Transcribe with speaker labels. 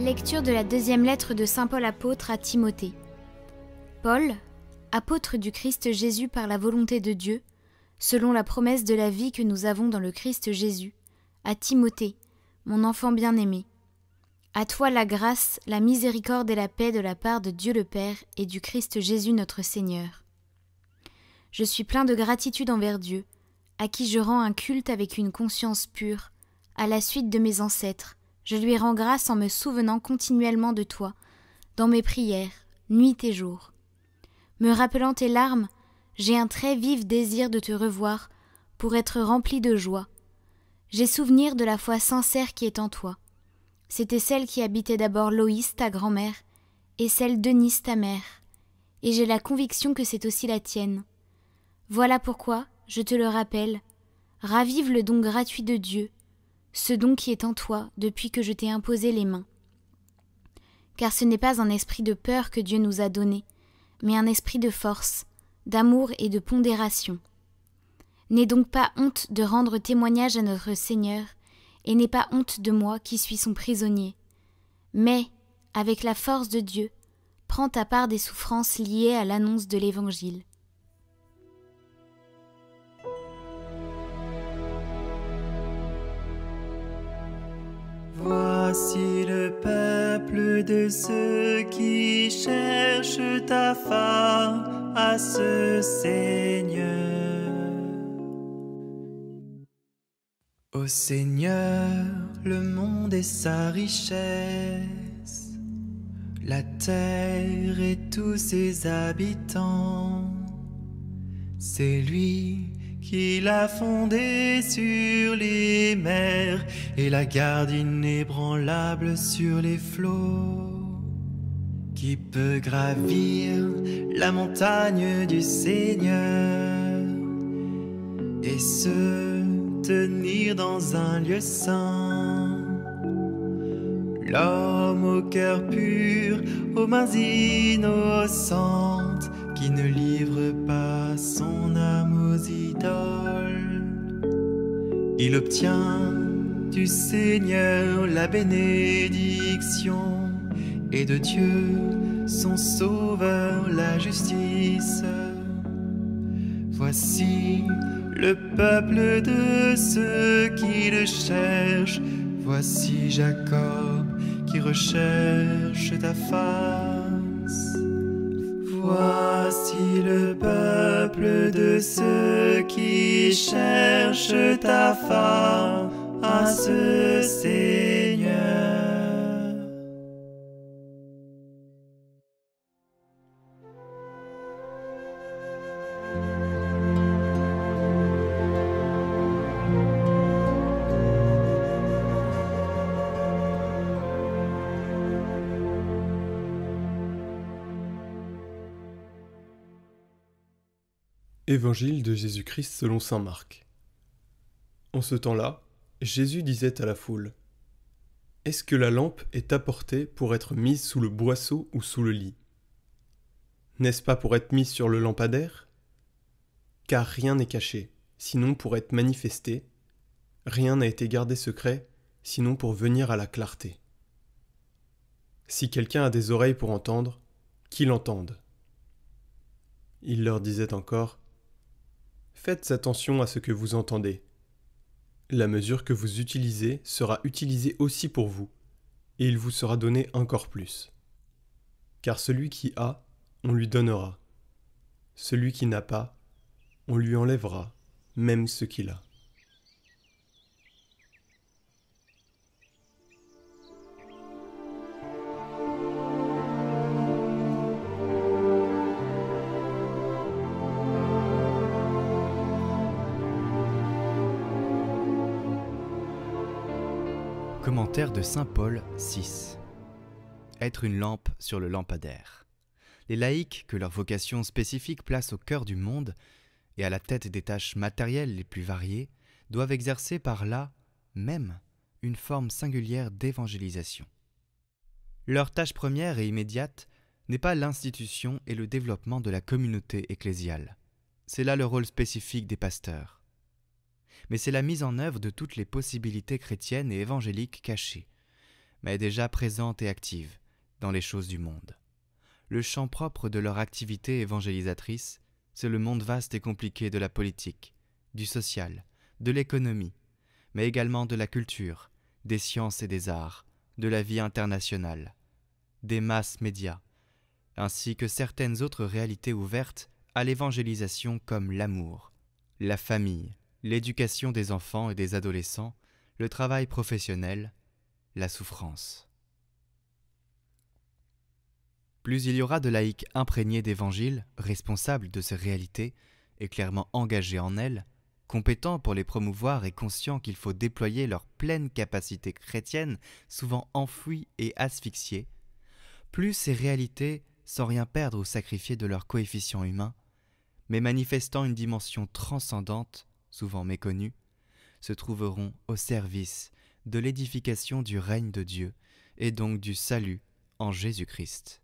Speaker 1: Lecture de la deuxième lettre de saint Paul apôtre à Timothée. Paul, apôtre du Christ Jésus par la volonté de Dieu, selon la promesse de la vie que nous avons dans le Christ Jésus, à Timothée, mon enfant bien-aimé. À toi la grâce, la miséricorde et la paix de la part de Dieu le Père et du Christ Jésus notre Seigneur. Je suis plein de gratitude envers Dieu, à qui je rends un culte avec une conscience pure, à la suite de mes ancêtres. Je lui rends grâce en me souvenant continuellement de toi, dans mes prières, nuit et jour. Me rappelant tes larmes, j'ai un très vif désir de te revoir, pour être rempli de joie. J'ai souvenir de la foi sincère qui est en toi. C'était celle qui habitait d'abord Loïs, ta grand-mère, et celle d'Eunice, ta mère, et j'ai la conviction que c'est aussi la tienne. Voilà pourquoi, je te le rappelle, ravive le don gratuit de Dieu, ce don qui est en toi depuis que je t'ai imposé les mains. Car ce n'est pas un esprit de peur que Dieu nous a donné, mais un esprit de force, d'amour et de pondération. N'aie donc pas honte de rendre témoignage à notre Seigneur, et n'aie pas honte de moi qui suis son prisonnier. Mais, avec la force de Dieu, prends ta part des souffrances liées à l'annonce de l'Évangile.
Speaker 2: Voici le peuple de ceux qui cherchent ta face, Seigneur. Ô Seigneur, le monde est sa richesse, la terre et tous ses habitants. C'est lui qui l'a fondée sur les mers et la garde inébranlable sur les flots. Qui peut gravir la montagne du Seigneur et se tenir dans un lieu saint? L'homme au cœur pur, aux mains innocentes, qui ne livre pas son âme aux idoles. Il obtient du Seigneur la bénédiction et de Dieu, son Sauveur, la justice. Voici le peuple de ceux qui le cherchent. Voici Jacob qui recherche ta face. Voici le peuple de ceux qui cherchent ta face, Seigneur.
Speaker 3: Évangile de Jésus-Christ selon saint Marc. En ce temps-là, Jésus disait à la foule : « Est-ce que la lampe est apportée pour être mise sous le boisseau ou sous le lit ? N'est-ce pas pour être mise sur le lampadaire ? Car rien n'est caché, sinon pour être manifesté. Rien n'a été gardé secret, sinon pour venir à la clarté. Si quelqu'un a des oreilles pour entendre, qu'il entende. » Il leur disait encore : Faites attention à ce que vous entendez. La mesure que vous utilisez sera utilisée aussi pour vous, et il vous sera donné encore plus. Car celui qui a, on lui donnera. Celui qui n'a pas, on lui enlèvera, même ce qu'il a.
Speaker 4: Commentaire de saint Paul 6. Être une lampe sur le lampadaire. Les laïcs, que leur vocation spécifique place au cœur du monde et à la tête des tâches matérielles les plus variées, doivent exercer par là même une forme singulière d'évangélisation. Leur tâche première et immédiate n'est pas l'institution et le développement de la communauté ecclésiale. C'est là le rôle spécifique des pasteurs. Mais c'est la mise en œuvre de toutes les possibilités chrétiennes et évangéliques cachées, mais déjà présente et active dans les choses du monde. Le champ propre de leur activité évangélisatrice, c'est le monde vaste et compliqué de la politique, du social, de l'économie, mais également de la culture, des sciences et des arts, de la vie internationale, des masses médias, ainsi que certaines autres réalités ouvertes à l'évangélisation comme l'amour, la famille, l'éducation des enfants et des adolescents, le travail professionnel, la souffrance. Plus il y aura de laïcs imprégnés d'évangile, responsables de ces réalités et clairement engagés en elles, compétents pour les promouvoir et conscients qu'il faut déployer leur pleine capacité chrétienne, souvent enfouie et asphyxiée, plus ces réalités, sans rien perdre ou sacrifier de leur coefficient humain, mais manifestant une dimension transcendante, souvent méconnue, se trouveront au service de l'édification du règne de Dieu et donc du salut en Jésus-Christ.